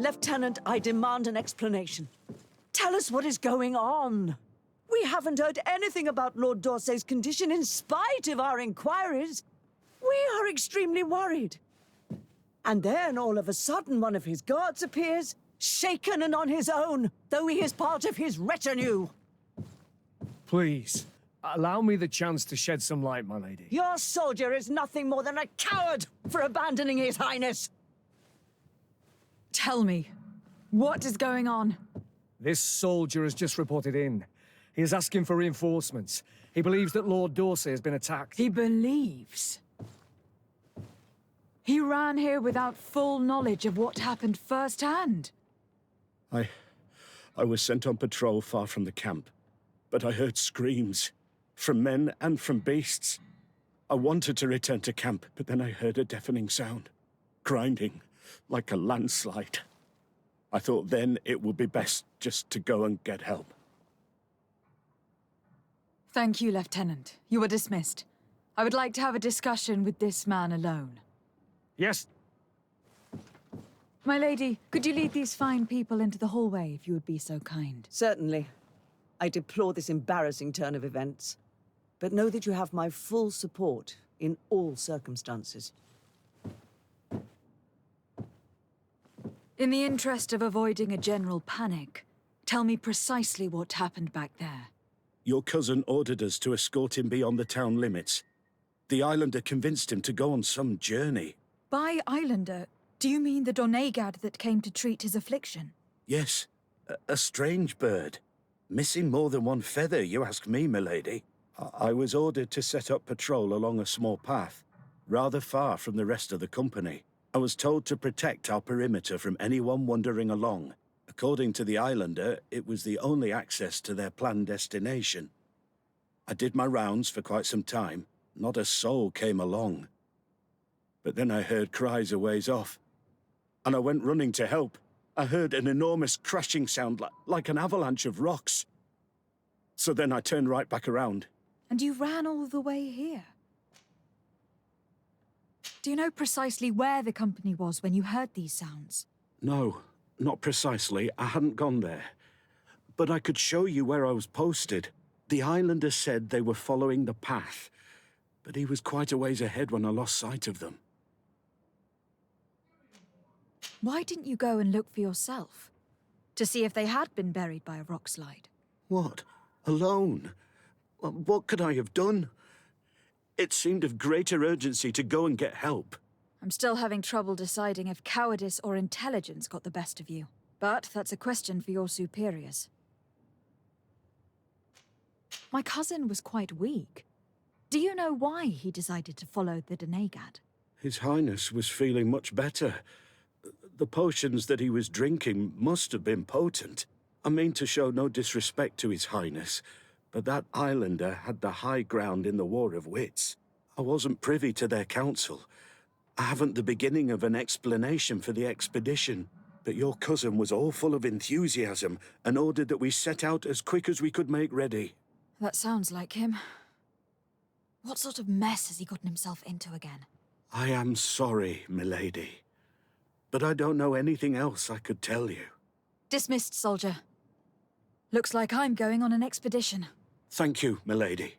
Lieutenant, I demand an explanation. Tell us what is going on. We haven't heard anything about Lord d'Orsay's condition in spite of our inquiries. We are extremely worried. And then, all of a sudden, one of his guards appears, shaken and on his own, though he is part of his retinue. Please, allow me the chance to shed some light, my lady. Your soldier is nothing more than a coward for abandoning his highness. Tell me, what is going on? This soldier has just reported in. He is asking for reinforcements. He believes that Lord d'Orsay has been attacked. He believes. He ran here without full knowledge of what happened firsthand. I was sent on patrol far from the camp, but I heard screams, from men and from beasts. I wanted to return to camp, but then I heard a deafening sound, grinding, like a landslide. I thought then it would be best just to go and get help. Thank you, Lieutenant. You are dismissed. I would like to have a discussion with this man alone. Yes. My lady, could you lead these fine people into the hallway if you would be so kind? Certainly. I deplore this embarrassing turn of events, but know that you have my full support in all circumstances. In the interest of avoiding a general panic, tell me precisely what happened back there. Your cousin ordered us to escort him beyond the town limits. The islander convinced him to go on some journey. By islander, do you mean the Donegad that came to treat his affliction? Yes, a strange bird. Missing more than one feather, you ask me, milady. I was ordered to set up patrol along a small path, rather far from the rest of the company. I was told to protect our perimeter from anyone wandering along. According to the islander, it was the only access to their planned destination. I did my rounds for quite some time. Not a soul came along. But then I heard cries a ways off, and I went running to help. I heard an enormous crashing sound like an avalanche of rocks. So then I turned right back around. And you ran all the way here? Do you know precisely where the company was when you heard these sounds? No, not precisely. I hadn't gone there. But I could show you where I was posted. The islander said they were following the path, but he was quite a ways ahead when I lost sight of them. Why didn't you go and look for yourself? To see if they had been buried by a rock slide? What? Alone? What could I have done? It seemed of greater urgency to go and get help. I'm still having trouble deciding if cowardice or intelligence got the best of you. But that's a question for your superiors. My cousin was quite weak. Do you know why he decided to follow the Donegad? His Highness was feeling much better. The potions that he was drinking must have been potent. I mean to show no disrespect to His Highness, but that islander had the high ground in the War of Wits. I wasn't privy to their counsel. I haven't the beginning of an explanation for the expedition, but your cousin was all full of enthusiasm and ordered that we set out as quick as we could make ready. That sounds like him. What sort of mess has he gotten himself into again? I am sorry, milady, but I don't know anything else I could tell you. Dismissed, soldier. Looks like I'm going on an expedition. Thank you, milady.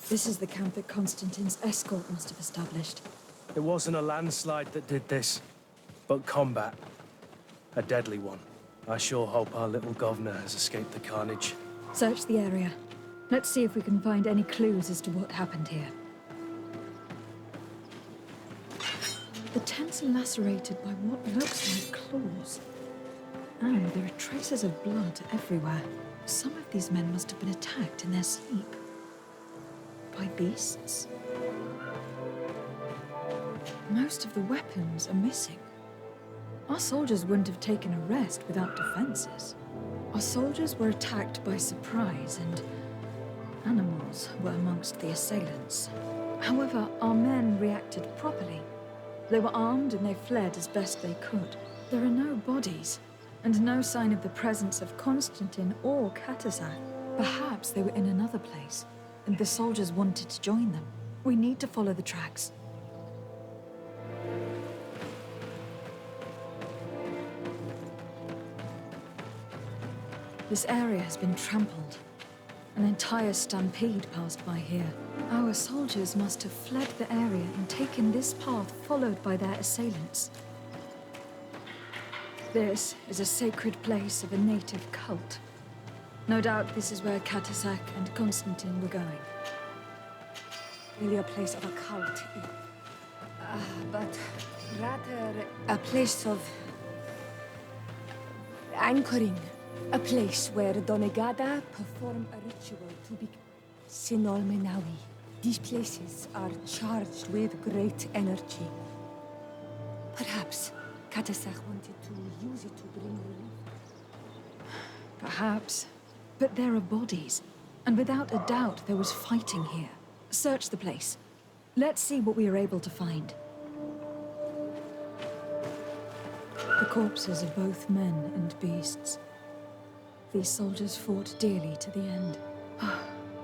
This is the camp that Constantin's escort must have established. It wasn't a landslide that did this, but combat. A deadly one. I sure hope our little governor has escaped the carnage. Search the area. Let's see if we can find any clues as to what happened here. The tents are lacerated by what looks like claws. And there are traces of blood everywhere. Some of these men must have been attacked in their sleep. By beasts? Most of the weapons are missing. Our soldiers wouldn't have taken a rest without defenses. Our soldiers were attacked by surprise, and animals were amongst the assailants. However, our men reacted properly. They were armed and they fled as best they could. There are no bodies, and no sign of the presence of Constantin or Katasak. Perhaps they were in another place, and the soldiers wanted to join them. We need to follow the tracks. This area has been trampled. An entire stampede passed by here. Our soldiers must have fled the area and taken this path followed by their assailants. This is a sacred place of a native cult. No doubt this is where Katasak and Constantin were going. Really a place of a cult. But rather a place of anchoring. A place where Donegada perform a ritual to be Sinol Menawi. These places are charged with great energy. Perhaps Katasak wanted to use it to bring relief. Perhaps. But there are bodies. And without a doubt, there was fighting here. Search the place. Let's see what we are able to find. The corpses of both men and beasts. These soldiers fought dearly to the end.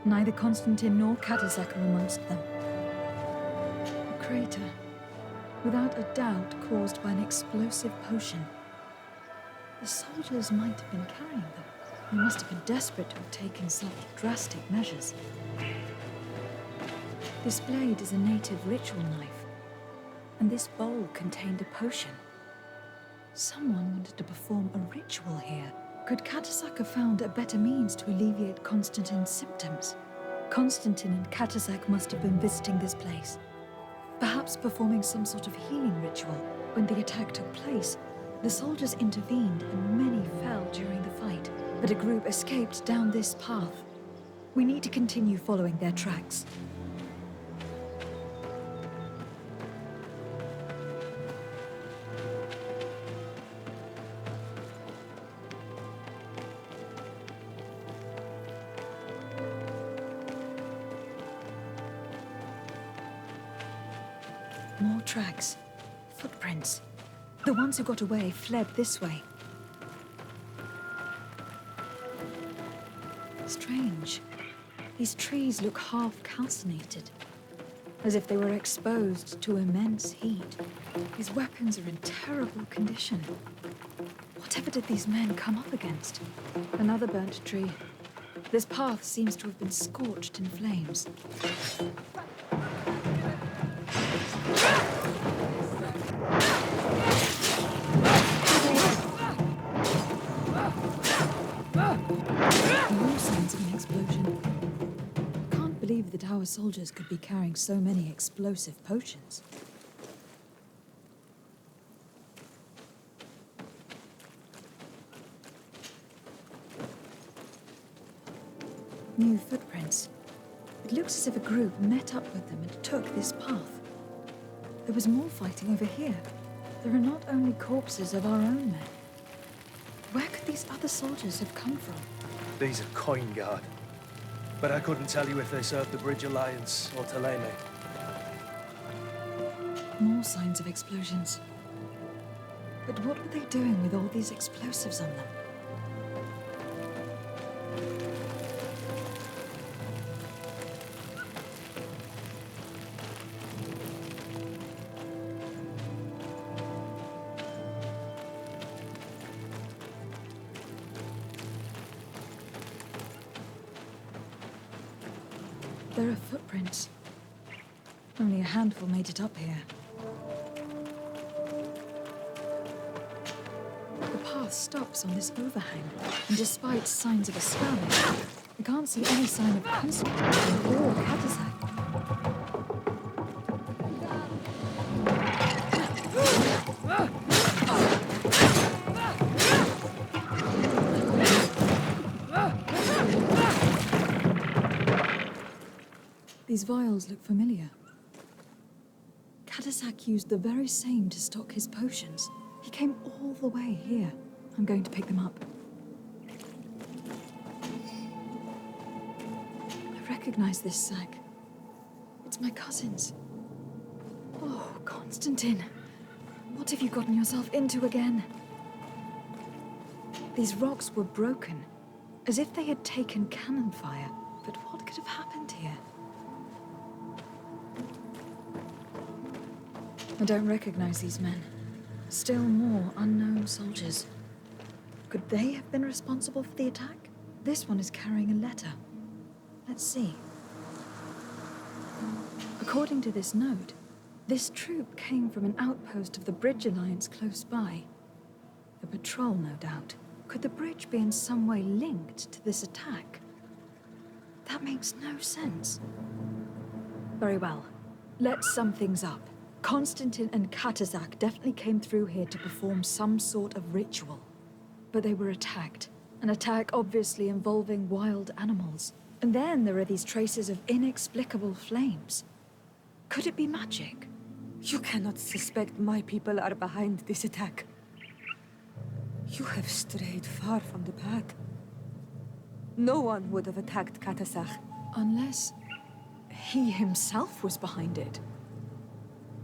Neither Constantin nor Katasak are amongst them. A crater, without a doubt caused by an explosive potion. The soldiers might have been carrying them. They must have been desperate to have taken such drastic measures. This blade is a native ritual knife, and this bowl contained a potion. Someone wanted to perform a ritual here. Could Katasak have found a better means to alleviate Constantin's symptoms? Constantin and Katasak must have been visiting this place, perhaps performing some sort of healing ritual. When the attack took place, the soldiers intervened and many fell during the fight, but a group escaped down this path. We need to continue following their tracks. More tracks. Footprints. The ones who got away fled this way. Strange. These trees look half calcinated, as if they were exposed to immense heat. These weapons are in terrible condition. Whatever did these men come up against? Another burnt tree. This path seems to have been scorched in flames. More signs of an explosion. Can't believe that our soldiers could be carrying so many explosive potions. New footprints. It looks as if a group met up with them and took this path. There was more fighting over here. There are not only corpses of our own men. Where could these other soldiers have come from? These are coin guard. But I couldn't tell you if they served the Bridge Alliance or Teleme. More signs of explosions. But what were they doing with all these explosives on them? there are footprints. Only a handful made it up here. The path stops on this overhang, and despite signs of a skirmish, I can't see any sign of Constantin or Katasak. These vials look familiar. Katasak used the very same to stock his potions. He came all the way here. I'm going to pick them up. I recognize this sack. It's my cousin's. Oh, Constantin. What have you gotten yourself into again? These rocks were broken, as if they had taken cannon fire. But what could have happened here? I don't recognize these men. Still more unknown soldiers. Could they have been responsible for the attack? This one is carrying a letter. Let's see. According to this note, this troop came from an outpost of the Bridge Alliance close by. A patrol, no doubt. Could the bridge be in some way linked to this attack? That makes no sense. Very well. Let's sum things up. Constantin and Katasak definitely came through here to perform some sort of ritual. But they were attacked. An attack obviously involving wild animals. And then there are these traces of inexplicable flames. Could it be magic? You cannot suspect my people are behind this attack. You have strayed far from the path. No one would have attacked Katasak. Unless he himself was behind it.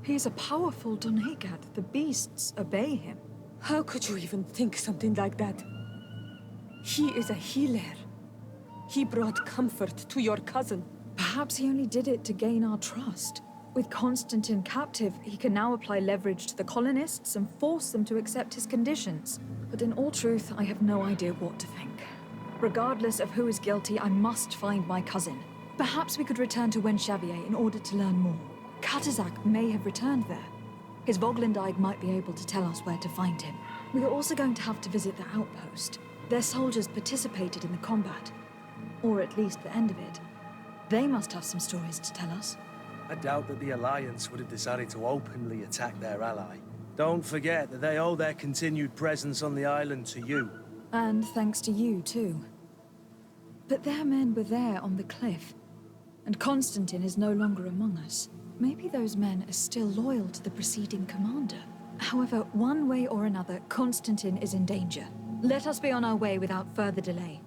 He is a powerful Donegat. The beasts obey him. How could you even think something like that? He is a healer. He brought comfort to your cousin. Perhaps he only did it to gain our trust. With Constantin captive, he can now apply leverage to the colonists and force them to accept his conditions. But in all truth, I have no idea what to think. Regardless of who is guilty, I must find my cousin. Perhaps we could return to Wenxavier in order to learn more. Katasak may have returned there. His Voglindaig might be able to tell us where to find him. We are also going to have to visit the outpost. Their soldiers participated in the combat. Or at least the end of it. They must have some stories to tell us. I doubt that the Alliance would have decided to openly attack their ally. Don't forget that they owe their continued presence on the island to you. And thanks to you, too. But their men were there on the cliff. And Constantin is no longer among us. Maybe those men are still loyal to the preceding commander. However, one way or another, Constantin is in danger. Let us be on our way without further delay.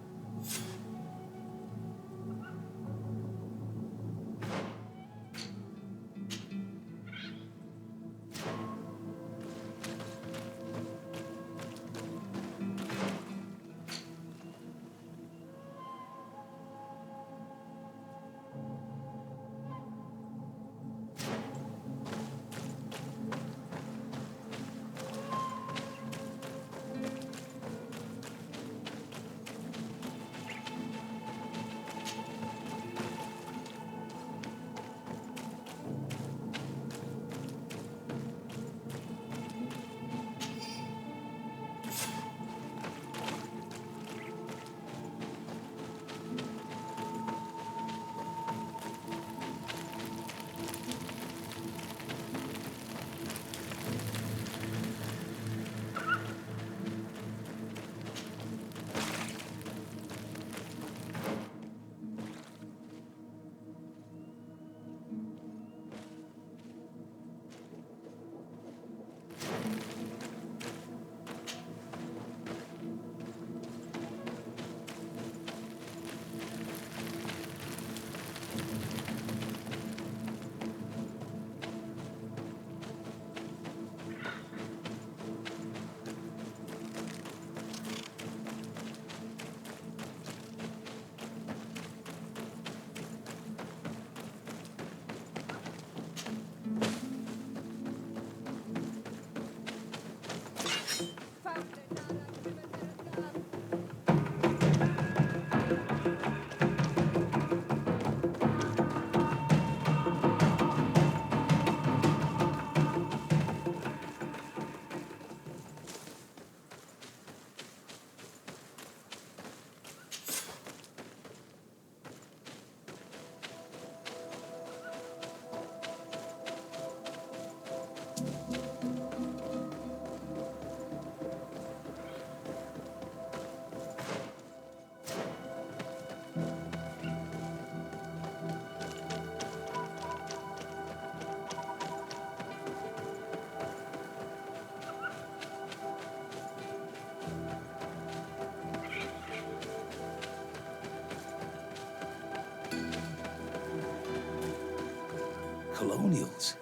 colonials.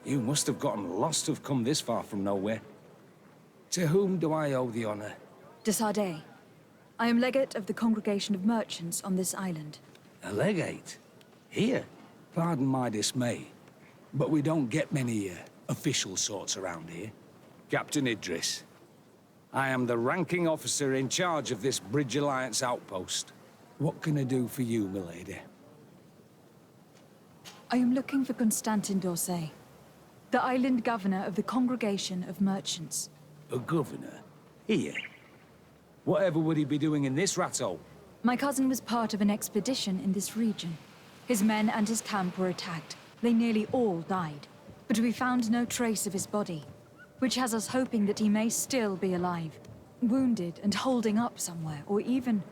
You must have gotten lost to have come this far from nowhere. To whom do I owe the honor? De Sardet. I am legate of the Congregation of Merchants on this island. A legate? Here? Pardon my dismay, but we don't get many official sorts around here. Captain Idris. I am the ranking officer in charge of this Bridge Alliance outpost. What can I do for you, milady? I am looking for Constantin d'Orsay, the island governor of the Congregation of Merchants. A governor? Here? Whatever would he be doing in this rat hole? My cousin was part of an expedition in this region. His men and his camp were attacked. They nearly all died. But we found no trace of his body, which has us hoping that he may still be alive, wounded and holding up somewhere, or even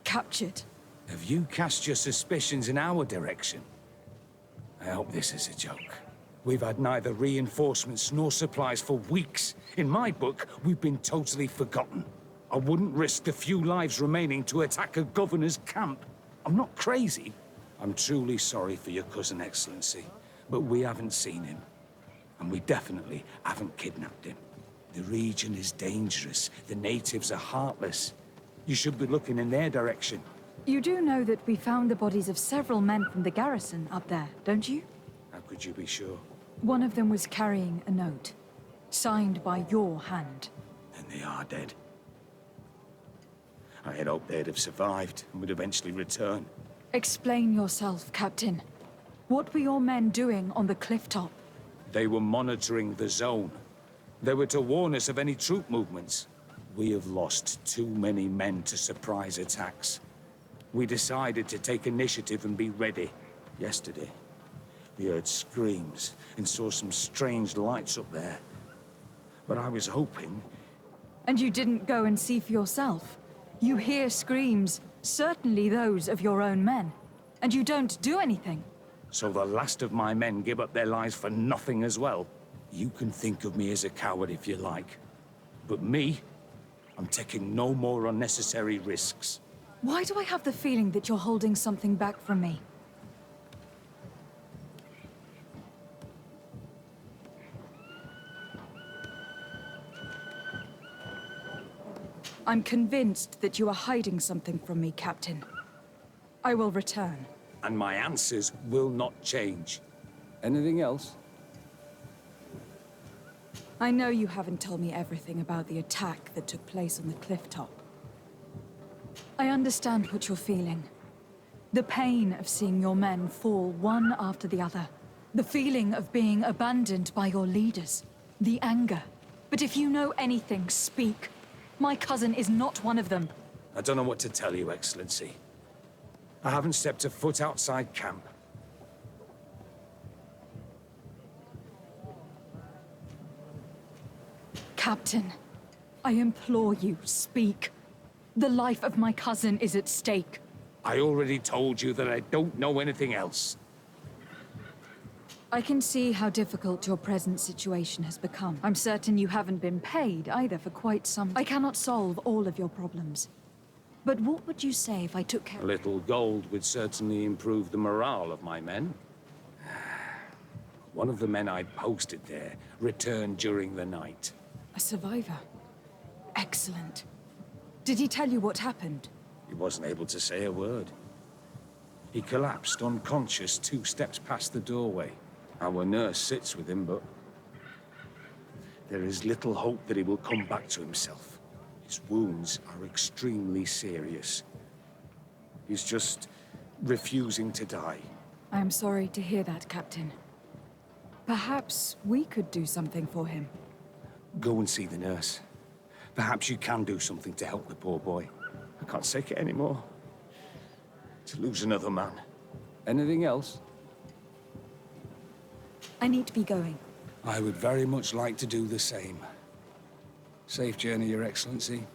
captured. Have you cast your suspicions in our direction? I hope this is a joke. We've had neither reinforcements nor supplies for weeks. In my book, we've been totally forgotten. I wouldn't risk the few lives remaining to attack a governor's camp. I'm not crazy. I'm truly sorry for your cousin, Excellency, but we haven't seen him. And we definitely haven't kidnapped him. The region is dangerous. The natives are heartless. You should be looking in their direction. You do know that we found the bodies of several men from the garrison up there, don't you? How could you be sure? One of them was carrying a note, signed by your hand. Then they are dead. I had hoped they'd have survived and would eventually return. Explain yourself, Captain. What were your men doing on the cliff top? They were monitoring the zone. They were to warn us of any troop movements. We have lost too many men to surprise attacks. We decided to take initiative and be ready. Yesterday, we heard screams and saw some strange lights up there. But I was hoping... And you didn't go and see for yourself? You hear screams, certainly those of your own men, and you don't do anything. So the last of my men give up their lives for nothing as well? You can think of me as a coward if you like. But me, I'm taking no more unnecessary risks. Why do I have the feeling that you're holding something back from me? I'm convinced that you are hiding something from me, Captain. I will return. And my answers will not change. Anything else? I know you haven't told me everything about the attack that took place on the cliff top. I understand what you're feeling. The pain of seeing your men fall one after the other. The feeling of being abandoned by your leaders. The anger. But if you know anything, speak. My cousin is not one of them. I don't know what to tell you, Excellency. I haven't stepped a foot outside camp. Captain, I implore you, speak. The life of my cousin is at stake. I already told you that I don't know anything else. I can see how difficult your present situation has become. I'm certain you haven't been paid either for quite some... I cannot solve all of your problems. But what would you say if I took care... A little gold would certainly improve the morale of my men. One of the men I posted there returned during the night. A survivor? Excellent. Did he tell you what happened? He wasn't able to say a word. He collapsed unconscious 2 steps past the doorway. Our nurse sits with him, but there is little hope that he will come back to himself. His wounds are extremely serious. He's just refusing to die. I am sorry to hear that, Captain. Perhaps we could do something for him. Go and see the nurse. Perhaps you can do something to help the poor boy. I can't take it anymore. To lose another man. Anything else? I need to be going. I would very much like to do the same. Safe journey, Your Excellency.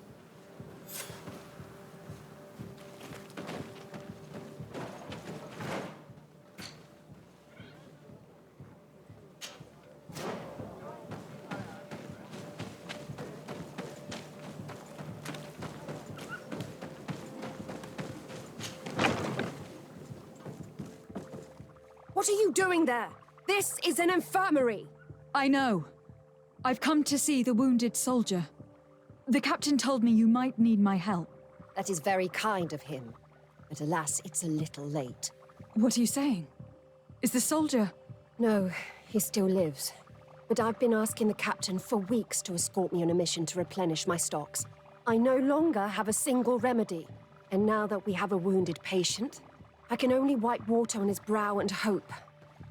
What are you doing there? This is an infirmary! I know. I've come to see the wounded soldier. The captain told me you might need my help. That is very kind of him. But alas, it's a little late. What are you saying? Is the soldier... No, he still lives. But I've been asking the captain for weeks to escort me on a mission to replenish my stocks. I no longer have a single remedy. And now that we have a wounded patient, I can only wipe water on his brow and hope.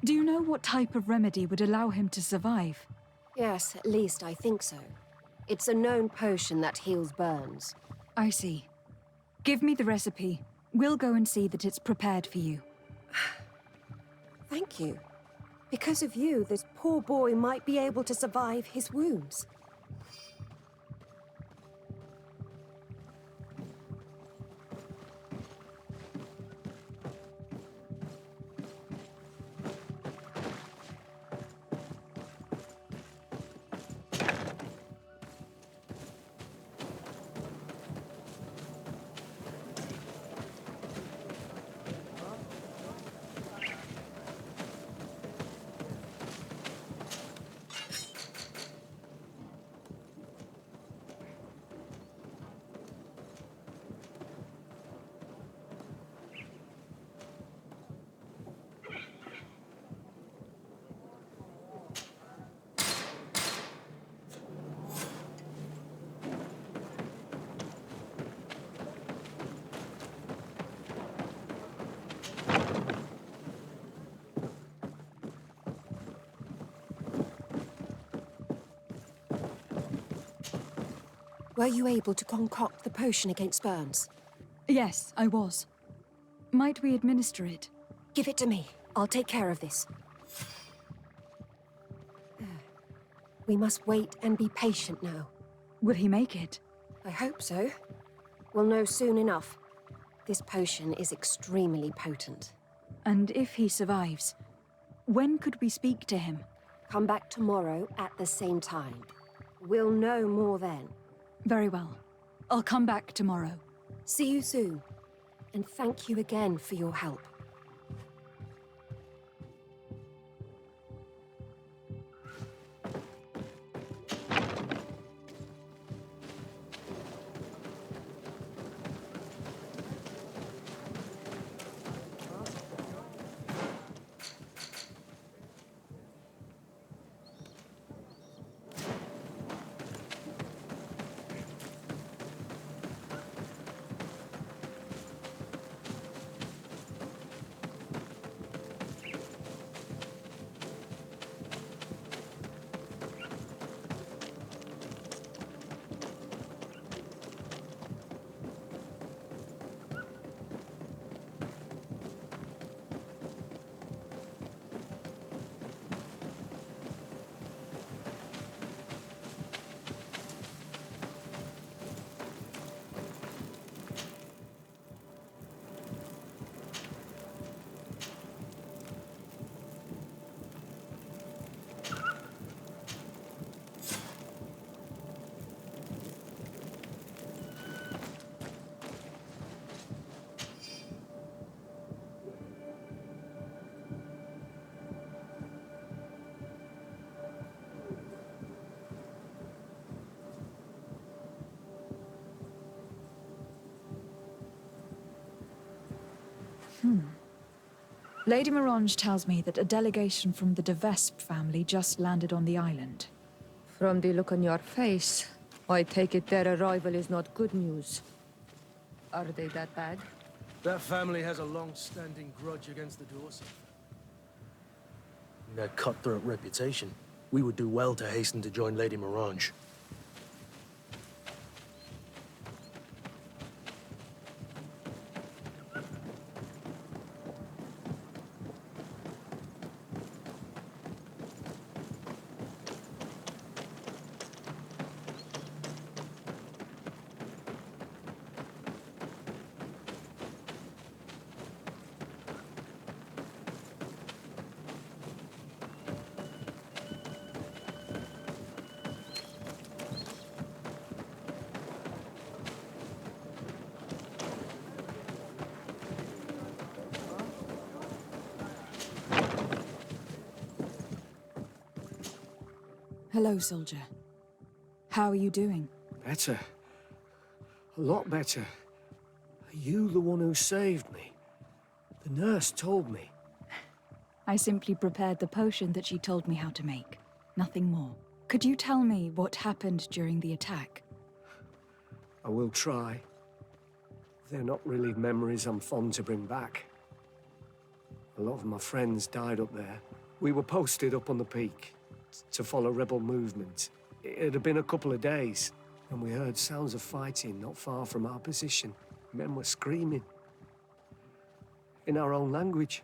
Do you know what type of remedy would allow him to survive? Yes, at least I think so. It's a known potion that heals burns. I see. Give me the recipe. We'll go and see that it's prepared for you. Thank you. Because of you, this poor boy might be able to survive his wounds. Were you able to concoct the potion against burns? Yes, I was. Might we administer it? Give it to me. I'll take care of this. We must wait and be patient now. Will he make it? I hope so. We'll know soon enough. This potion is extremely potent. And if he survives, when could we speak to him? Come back tomorrow at the same time. We'll know more then. Very well. I'll come back tomorrow. See you soon. And thank you again for your help. Lady Mirange tells me that a delegation from the de Vespe family just landed on the island. From the look on your face, I take it their arrival is not good news. Are they that bad? That family has a long-standing grudge against the Dorset. Their cutthroat reputation. We would do well to hasten to join Lady Mirange. Hello, soldier. How are you doing? Better. A lot better. Are you the one who saved me? The nurse told me. I simply prepared the potion that she told me how to make. Nothing more. Could you tell me what happened during the attack? I will try. They're not really memories I'm fond to bring back. A lot of my friends died up there. We were posted up on the peak to follow rebel movement. It had been a couple of days, and we heard sounds of fighting not far from our position. Men were screaming. In our own language.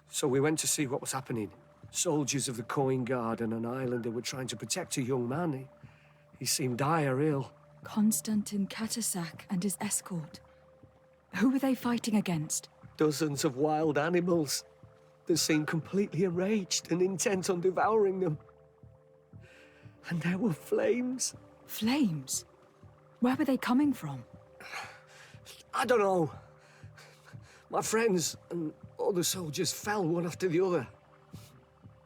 So we went to see what was happening. Soldiers of the Coin Guard and an islander were trying to protect a young man. He seemed dire ill. Constantin Katasak and his escort. Who were they fighting against? Dozens of wild animals. They seemed completely enraged and intent on devouring them. And there were flames. Flames? Where were they coming from? I don't know. My friends and other soldiers fell one after the other.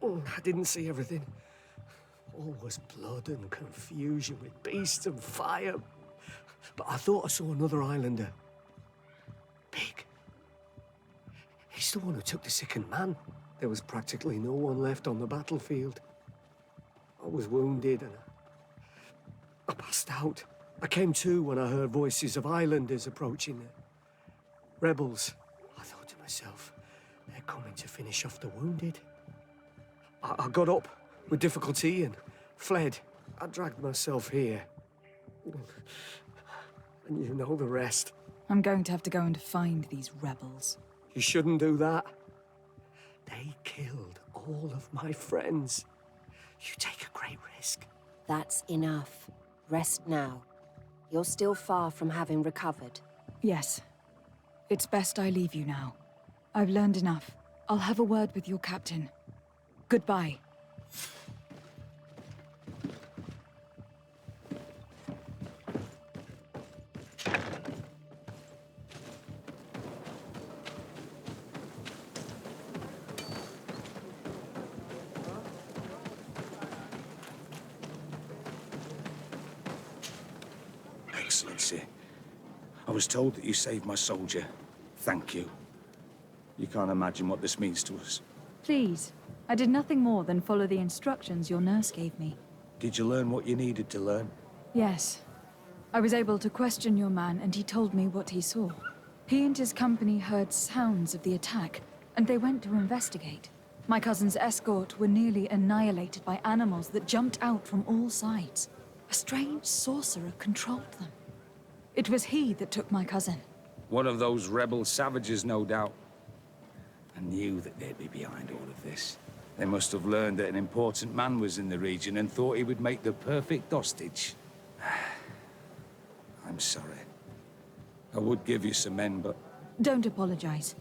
I didn't see everything. All was blood and confusion with beasts and fire. But I thought I saw another islander. Big. He's the one who took the sickened man. There was practically no one left on the battlefield. I was wounded and I passed out. I came to when I heard voices of islanders approaching the rebels. I thought to myself, they're coming to finish off the wounded. I got up with difficulty and fled. I dragged myself here. And you know the rest. I'm going to have to go and find these rebels. You shouldn't do that. They killed all of my friends. You take a great risk. That's enough. Rest now. You're still far from having recovered. Yes. It's best I leave you now. I've learned enough. I'll have a word with your captain. Goodbye. Excellency, I was told that you saved my soldier. Thank you. You can't imagine what this means to us. Please. I did nothing more than follow the instructions your nurse gave me. Did you learn what you needed to learn? Yes. I was able to question your man, and he told me what he saw. He and his company heard sounds of the attack, and they went to investigate. My cousin's escort were nearly annihilated by animals that jumped out from all sides. A strange sorcerer controlled them. It was he that took my cousin. One of those rebel savages, no doubt. I knew that they'd be behind all of this. They must have learned that an important man was in the region and thought he would make the perfect hostage. I'm sorry. I would give you some men, but... Don't apologize.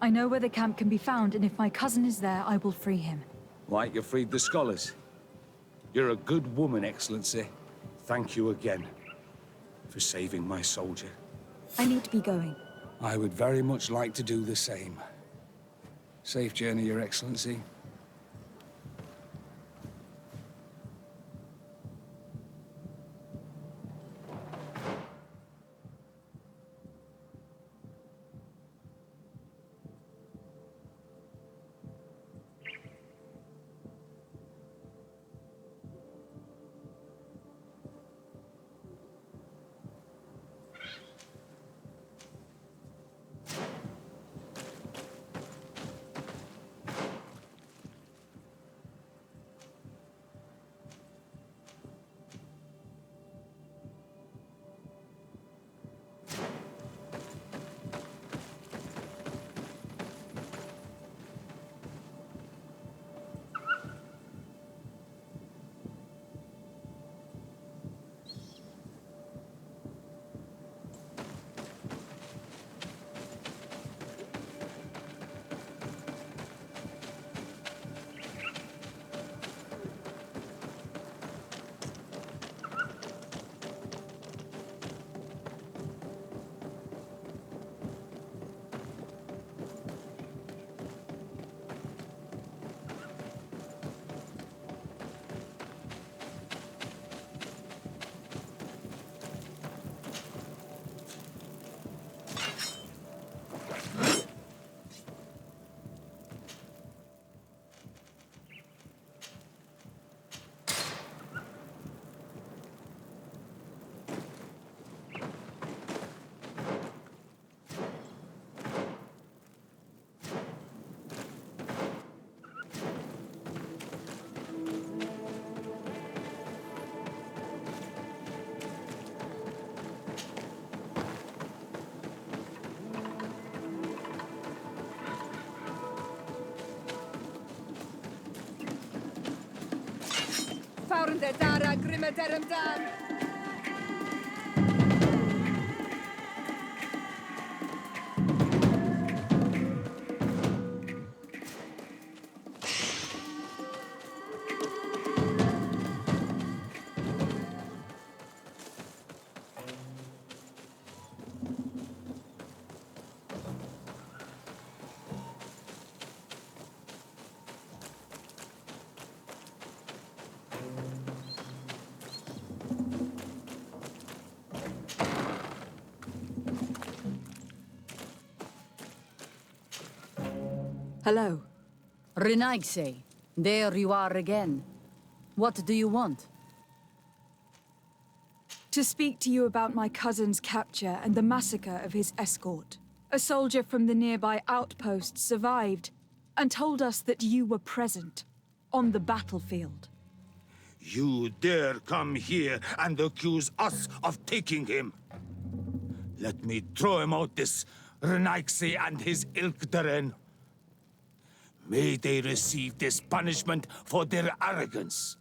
I know where the camp can be found, and if my cousin is there, I will free him. Like you freed the scholars. You're a good woman, Excellency. Thank you again for saving my soldier. I need to be going. I would very much like to do the same. Safe journey, Your Excellency. Faurnde dara grimmederem dan. Hello. Renaigse, there you are again. What do you want? To speak to you about my cousin's capture and the massacre of his escort. A soldier from the nearby outpost survived and told us that you were present on the battlefield. You dare come here and accuse us of taking him? Let me throw him out this Renaigse and his Ilkdaren. May they receive this punishment for their arrogance.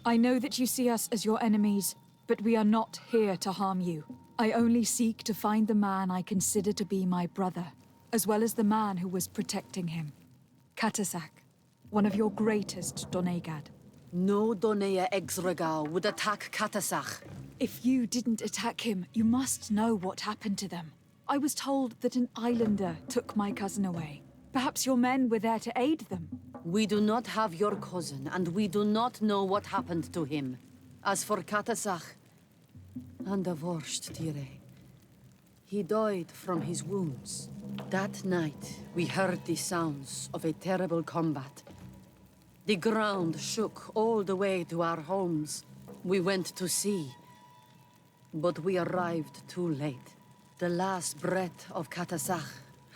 I know that you see us as your enemies, but we are not here to harm you. I only seek to find the man I consider to be my brother, as well as the man who was protecting him. Katasak, one of your greatest Donegad. No Donea Exregao would attack Katasach. If you didn't attack him, you must know what happened to them. I was told that an islander took my cousin away. Perhaps your men were there to aid them. We do not have your cousin, and we do not know what happened to him. As for Katasach, and the worst, Teer, he died from his wounds. That night, we heard the sounds of a terrible combat. The ground shook all the way to our homes. We went to see, but we arrived too late. The last breath of Katasach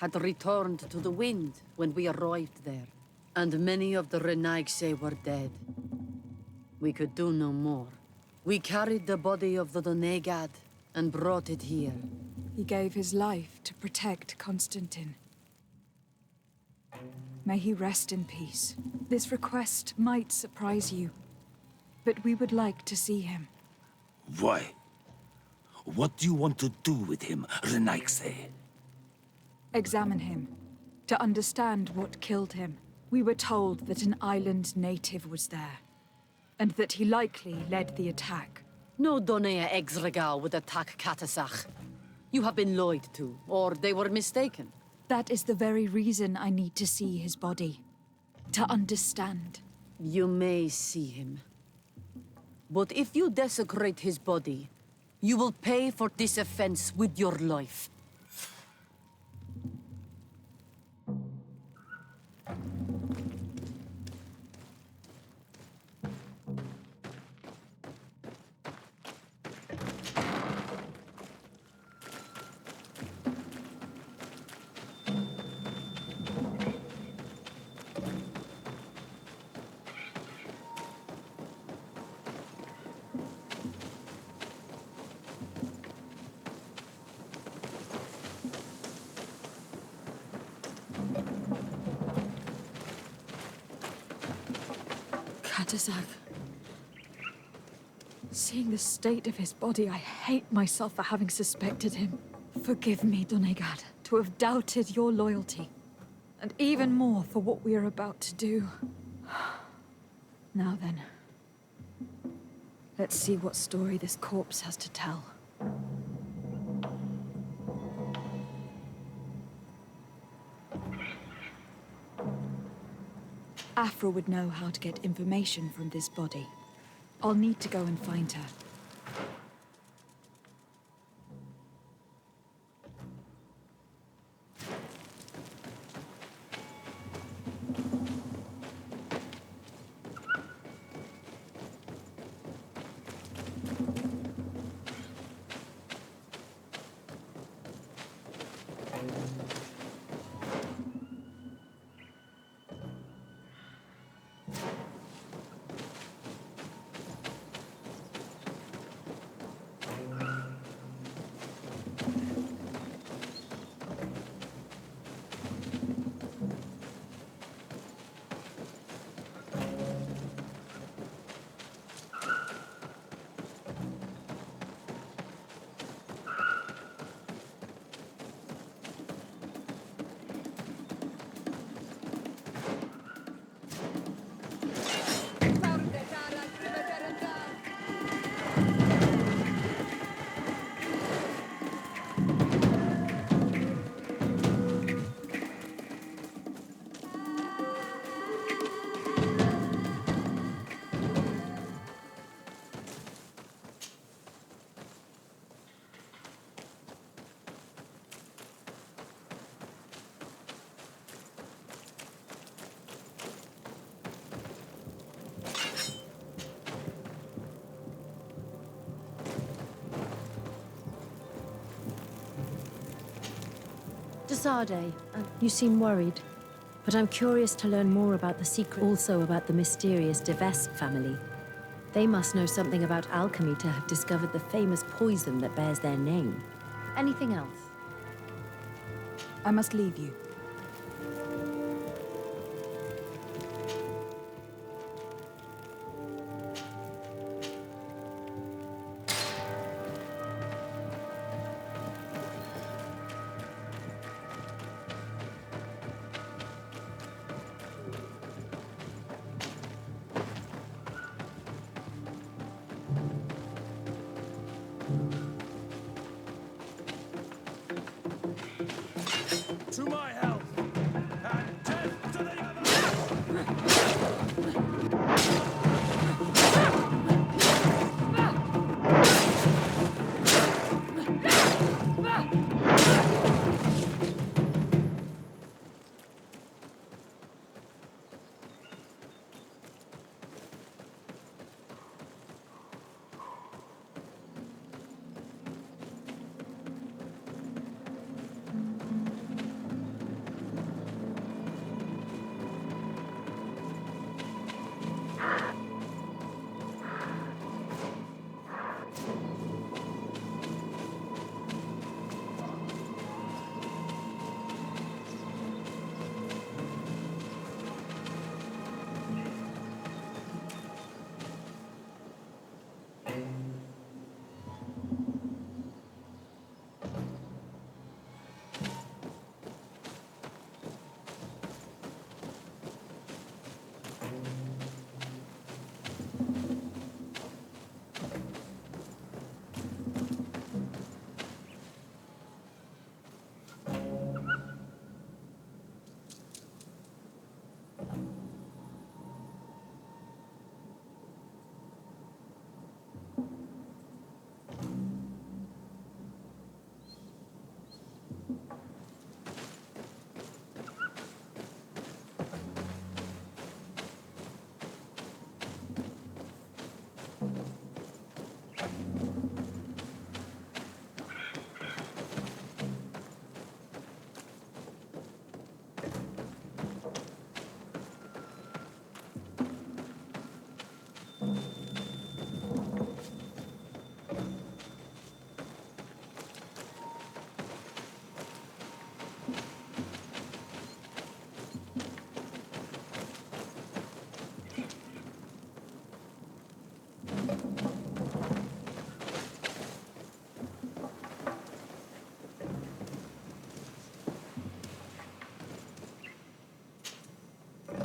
had returned to the wind when we arrived there, and many of the Renaigse were dead. We could do no more. We carried the body of the Donegad and brought it here. He gave his life to protect Constantin. May he rest in peace. This request might surprise you, but we would like to see him. Why? What do you want to do with him, Renaigse? Examine him, to understand what killed him. We were told that an island native was there, and that he likely led the attack. No Donea Exregao would attack Katasach. You have been lied to, or they were mistaken. That is the very reason I need to see his body. To understand. You may see him. But if you desecrate his body, you will pay for this offense with your life. Katasak. Seeing the state of his body, I hate myself for having suspected him. Forgive me, Donegad, to have doubted your loyalty. And even more for what we are about to do. Now then, let's see what story this corpse has to tell. Afra would know how to get information from this body. I'll need to go and find her. Sardet, you seem worried. But I'm curious to learn more about the secret, also about the mysterious Deves family. They must know something about alchemy to have discovered the famous poison that bears their name. Anything else? I must leave you. To my health! And death to the other!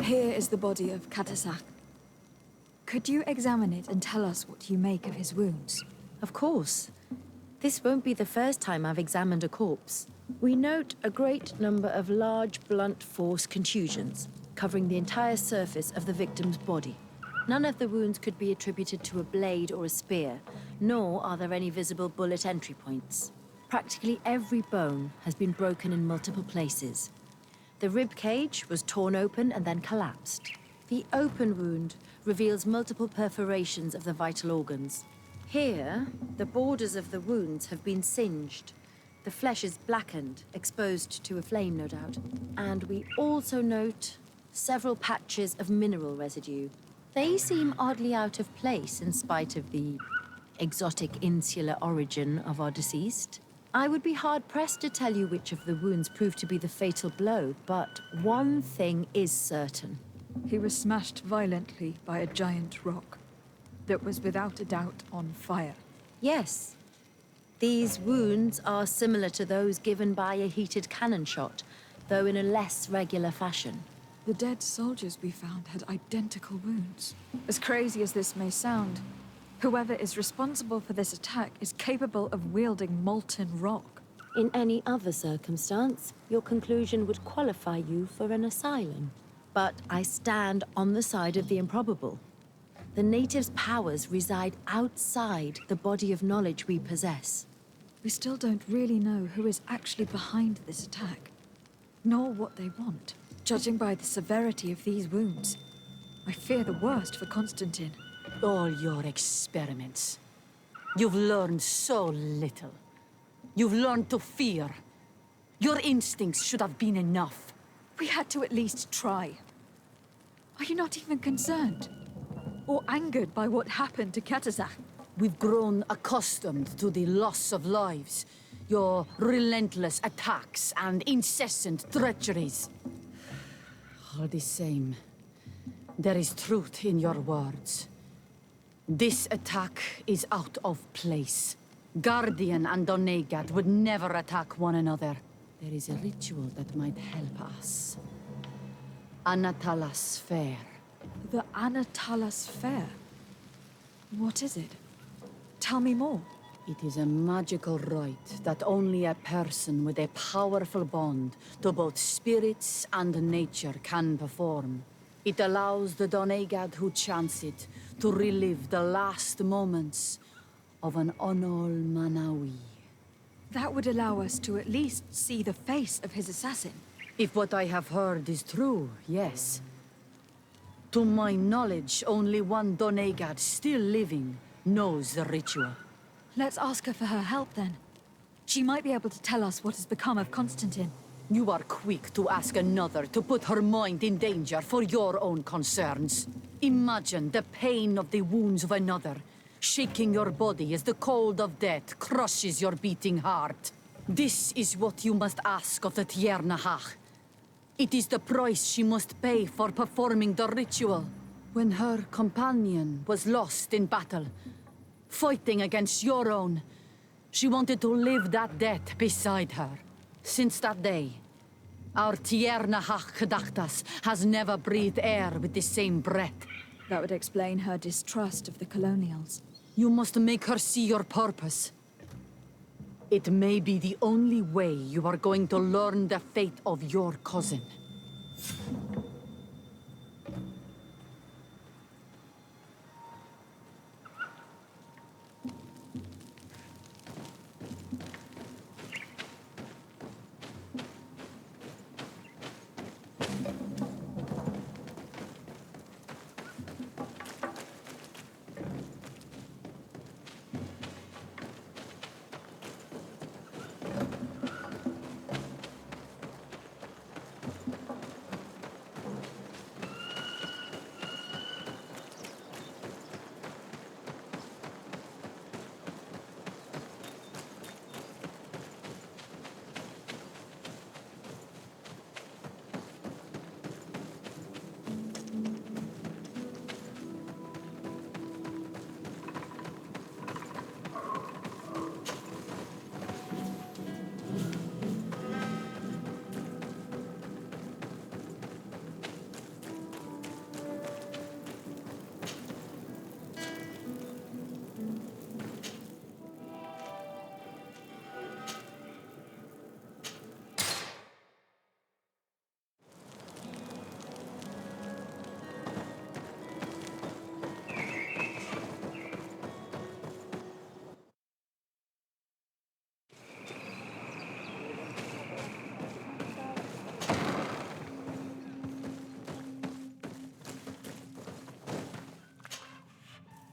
Here is the body of Catasach. Could you examine it and tell us what you make of his wounds? Of course. This won't be the first time I've examined a corpse. We note a great number of large, blunt force contusions, covering the entire surface of the victim's body. None of the wounds could be attributed to a blade or a spear, nor are there any visible bullet entry points. Practically every bone has been broken in multiple places. The rib cage was torn open and then collapsed. The open wound reveals multiple perforations of the vital organs. Here, the borders of the wounds have been singed. The flesh is blackened, exposed to a flame, no doubt. And we also note several patches of mineral residue. They seem oddly out of place in spite of the exotic insular origin of our deceased. I would be hard-pressed to tell you which of the wounds proved to be the fatal blow, but one thing is certain. He was smashed violently by a giant rock that was without a doubt on fire. Yes. These wounds are similar to those given by a heated cannon shot, though in a less regular fashion. The dead soldiers we found had identical wounds. As crazy as this may sound, whoever is responsible for this attack is capable of wielding molten rock. In any other circumstance, your conclusion would qualify you for an asylum. But I stand on the side of the improbable. The natives' powers reside outside the body of knowledge we possess. We still don't really know who is actually behind this attack, nor what they want. Judging by the severity of these wounds, I fear the worst for Constantin. All your experiments. You've learned so little. You've learned to fear. Your instincts should have been enough. We had to at least try. Are you not even concerned? Or angered by what happened to Katazak? We've grown accustomed to the loss of lives, your relentless attacks and incessant treacheries. All the same, there is truth in your words. This attack is out of place. Guardian and Donegad would never attack one another. There is a ritual that might help us. Anatalas Fair. The Anatalas Fair? What is it? Tell me more. It is a magical rite that only a person with a powerful bond to both spirits and nature can perform. It allows the Donegad who chants it to relive the last moments of an Onol Manawi. That would allow us to at least see the face of his assassin. If what I have heard is true, yes. To my knowledge, only one Donegad still living knows the ritual. Let's ask her for her help then. She might be able to tell us what has become of Constantin. You are quick to ask another to put her mind in danger for your own concerns. Imagine the pain of the wounds of another, shaking your body as the cold of death crushes your beating heart. This is what you must ask of the Teer Fradee. It is the price she must pay for performing the ritual. When her companion was lost in battle, fighting against your own, she wanted to live that death beside her. Since that day, our Teer Fradee has never breathed air with the same breath. That would explain her distrust of the colonials. You must make her see your purpose. It may be the only way you are going to learn the fate of your cousin.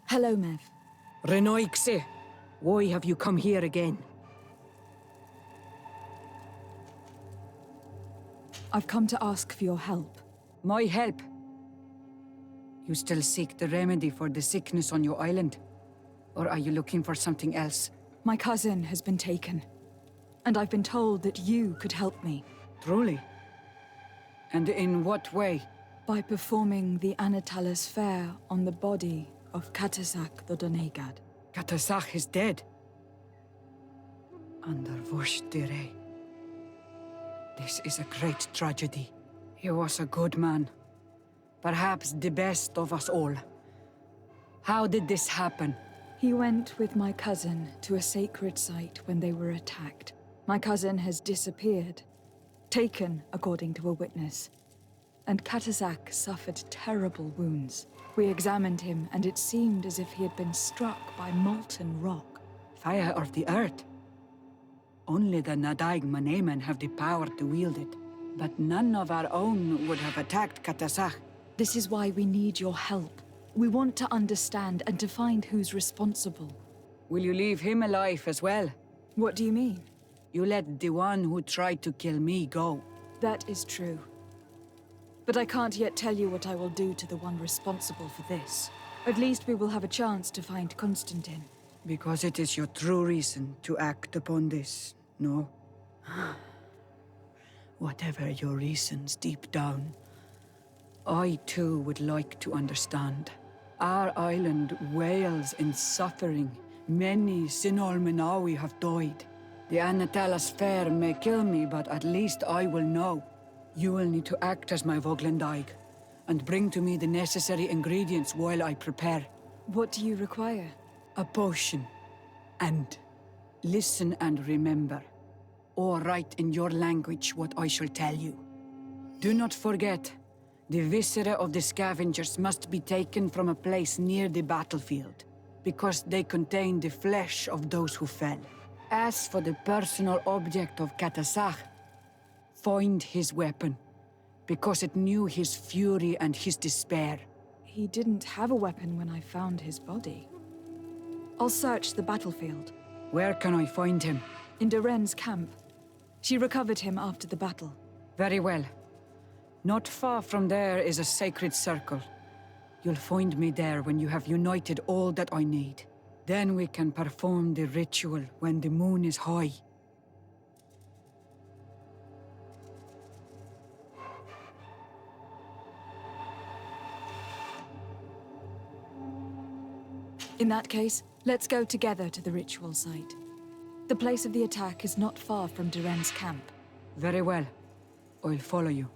Hello, Mev. Renoixe, why have you come here again? I've come to ask for your help. My help? You still seek the remedy for the sickness on your island? Or are you looking for something else? My cousin has been taken, and I've been told that you could help me. Truly? And in what way? By performing the Anatalas Fair on the body of Katazak the Donegad. Katazak is dead. Under Vosh-Dire. This is a great tragedy. He was a good man. Perhaps the best of us all. How did this happen? He went with my cousin to a sacred site when they were attacked. My cousin has disappeared. Taken, according to a witness. And Katazak suffered terrible wounds. We examined him, and it seemed as if he had been struck by molten rock. Fire of the earth. Only the Nadaig Manemen have the power to wield it. But none of our own would have attacked Katazak. This is why we need your help. We want to understand and to find who's responsible. Will you leave him alive as well? What do you mean? You let the one who tried to kill me go. That is true. But I can't yet tell you what I will do to the one responsible for this. At least we will have a chance to find Constantin. Because it is your true reason to act upon this, no? Whatever your reasons deep down, I too would like to understand. Our island wails in suffering. Many Sinol Menawi have died. The Anatalas Fair may kill me, but at least I will know. You will need to act as my Voglendaig, and bring to me the necessary ingredients while I prepare. What do you require? A potion. And listen and remember, or write in your language what I shall tell you. Do not forget, the viscera of the scavengers must be taken from a place near the battlefield, because they contain the flesh of those who fell. As for the personal object of Katasach, find his weapon, because it knew his fury and his despair. He didn't have a weapon when I found his body. I'll search the battlefield. Where can I find him? In Duren's camp. She recovered him after the battle. Very well. Not far from there is a sacred circle. You'll find me there when you have united all that I need. Then we can perform the ritual when the moon is high. In that case, let's go together to the ritual site. The place of the attack is not far from Duren's camp. Very well. I'll follow you.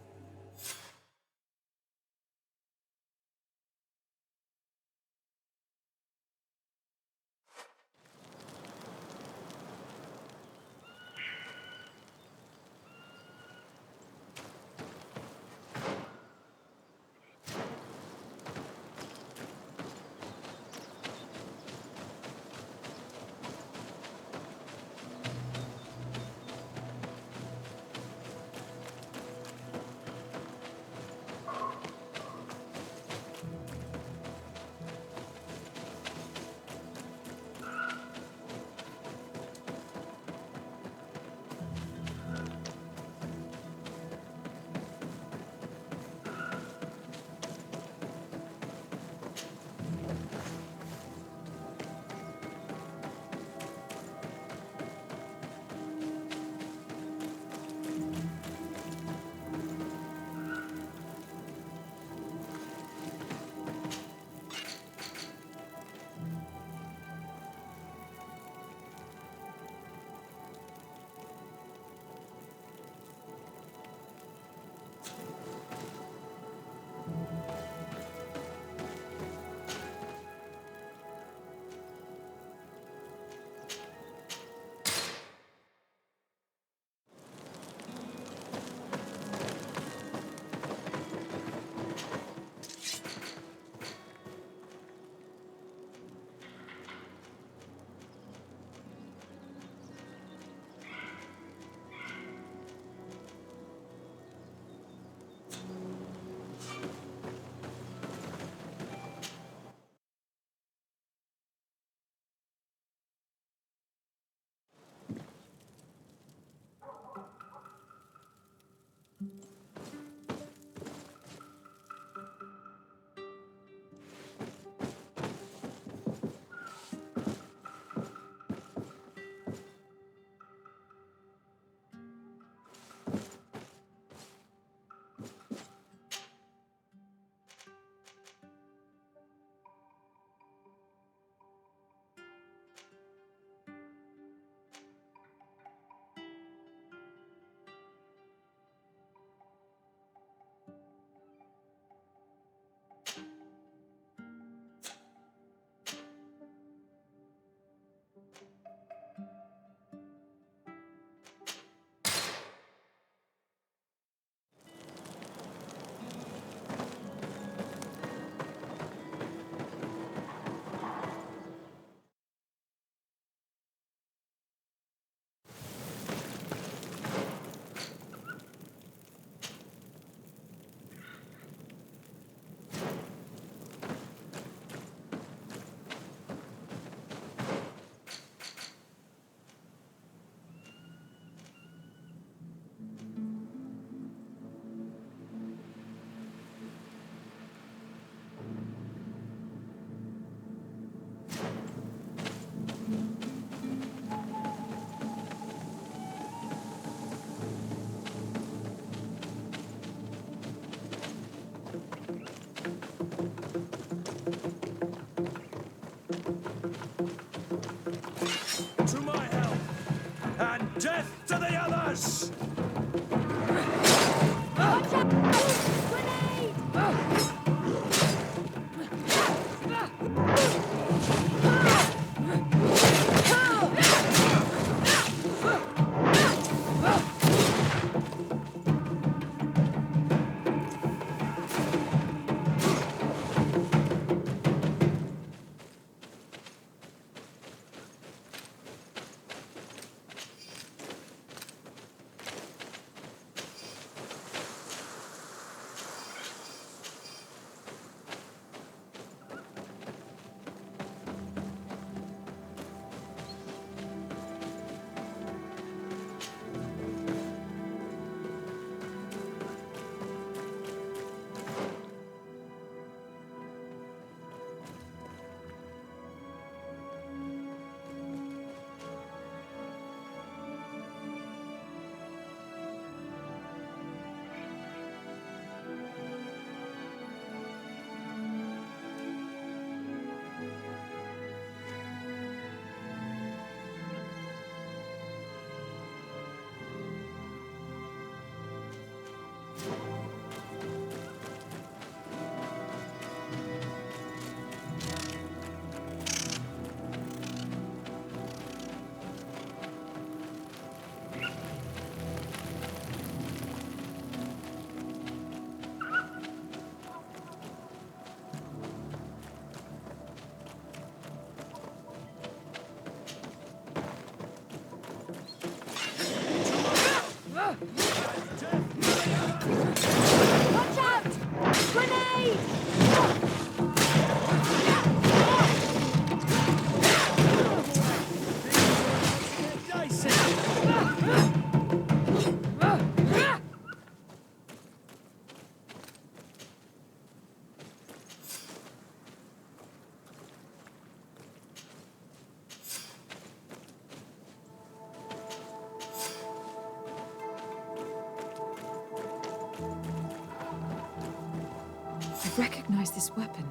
I recognize this weapon.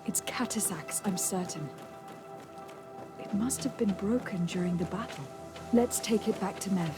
It's Katasak's, I'm certain. It must have been broken during the battle. Let's take it back to Mev.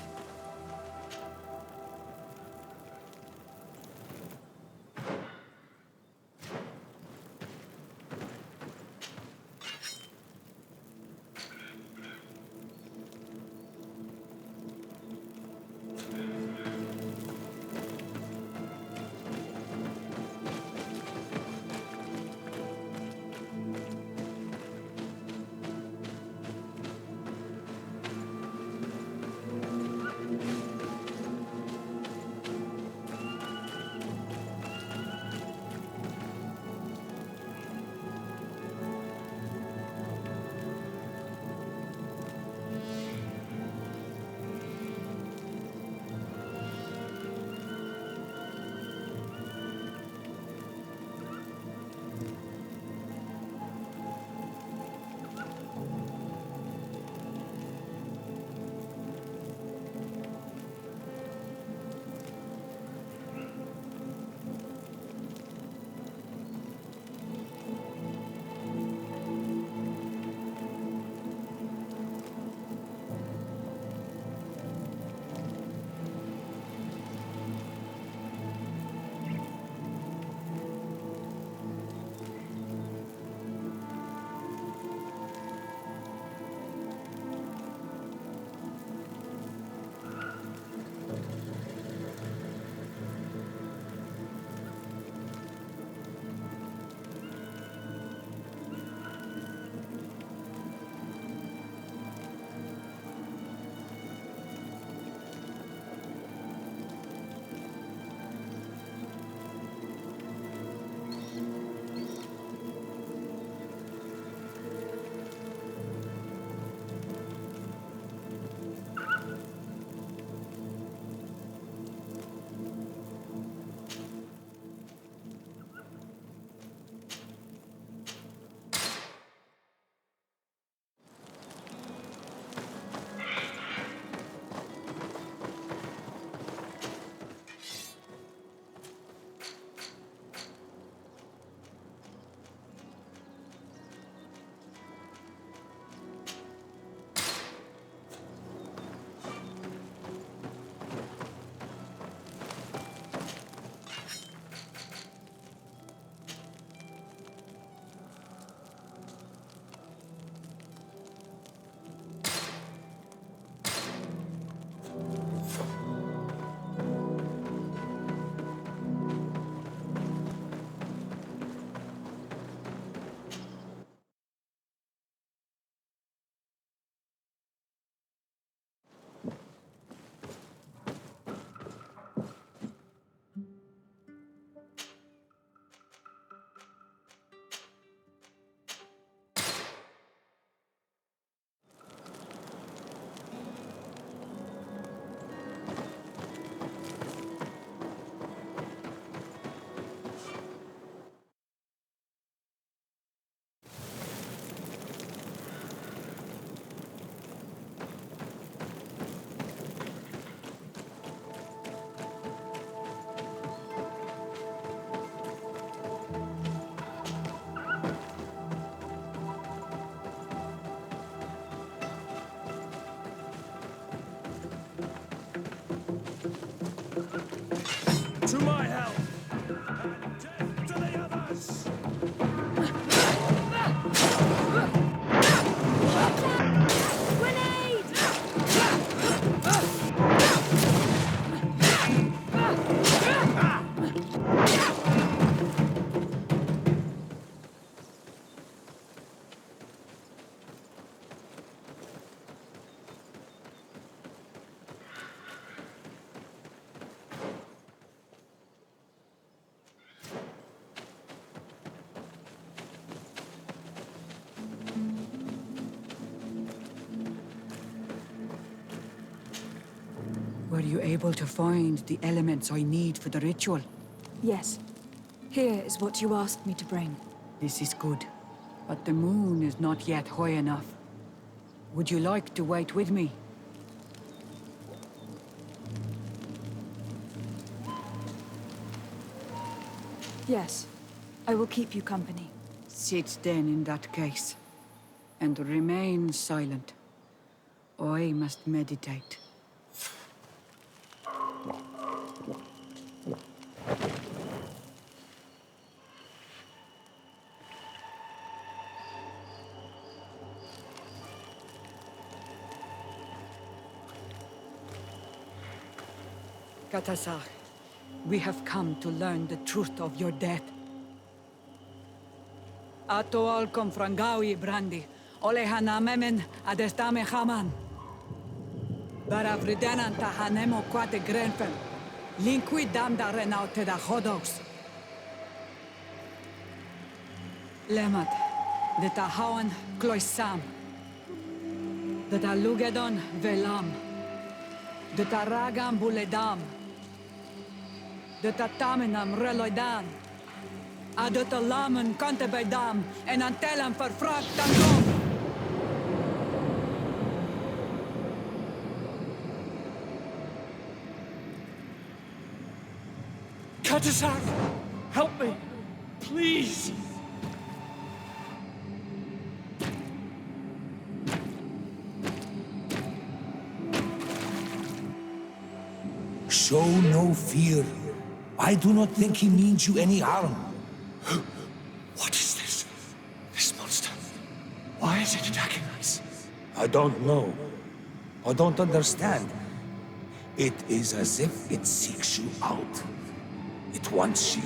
To my help! And death to the others! Were you able to find the elements I need for the ritual? Yes. Here is what you asked me to bring. This is good. But the moon is not yet high enough. Would you like to wait with me? Yes, I will keep you company. Sit then in that case, and remain silent. I must meditate. Katasar, we have come to learn the truth of your death. Ato al confrangawi brandi, ole hanamemen adestame haman. Baravridenan tahanemo quate grenfen, linqui damda renaute da hodos. Lemat, de tahawan kloisam, de talugedon velam, de taragam buledam, de tatamenam reloidam, adet alamen kantebedam en antelam verfragt dan. Katasar, help me, please. Show no fear. I do not think he means you any harm. What is this? This monster. Why is it attacking us? I don't know. I don't understand. It is as if it seeks you out. It wants you.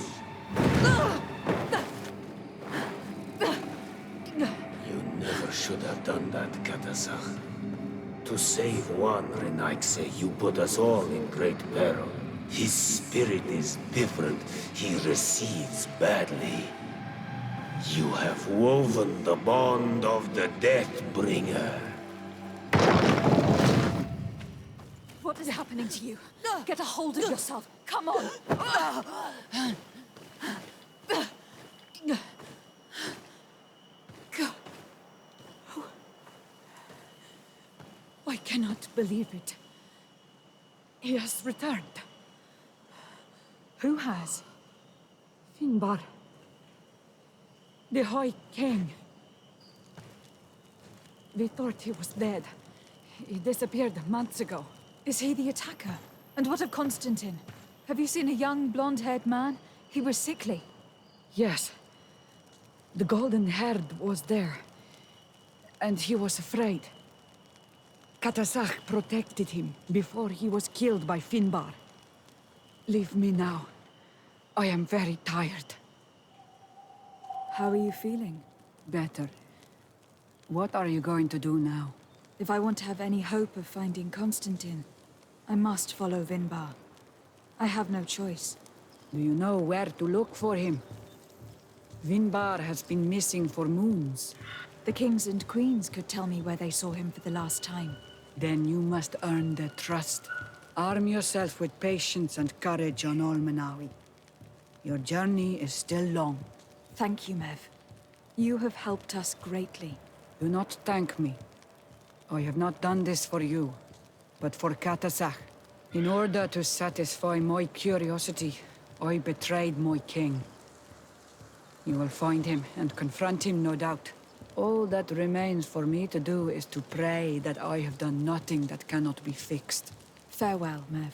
You never should have done that, Katasar. To save one, Renaikse, you put us all in great peril. His spirit is different. He recedes badly. You have woven the bond of the Deathbringer. What is happening to you? Get a hold of yourself. Come on. I cannot believe it. He has returned. Who has? Finbar. The High King. We thought he was dead. He disappeared months ago. Is he the attacker? And what of Constantin? Have you seen a young, blonde-haired man? He was sickly. Yes. The golden-haired was there. And he was afraid. Katasar protected him before he was killed by Finbar. Leave me now. I am very tired. How are you feeling? Better. What are you going to do now? If I want to have any hope of finding Constantin, I must follow Vinbar. I have no choice. Do you know where to look for him? Vinbar has been missing for moons. The kings and queens could tell me where they saw him for the last time. Then you must earn their trust. Arm yourself with patience and courage on Olmenawi. Your journey is still long. Thank you, Mev. You have helped us greatly. Do not thank me. I have not done this for you, but for Katasar. In order to satisfy my curiosity, I betrayed my king. You will find him and confront him, no doubt. All that remains for me to do is to pray that I have done nothing that cannot be fixed. Farewell, Mev.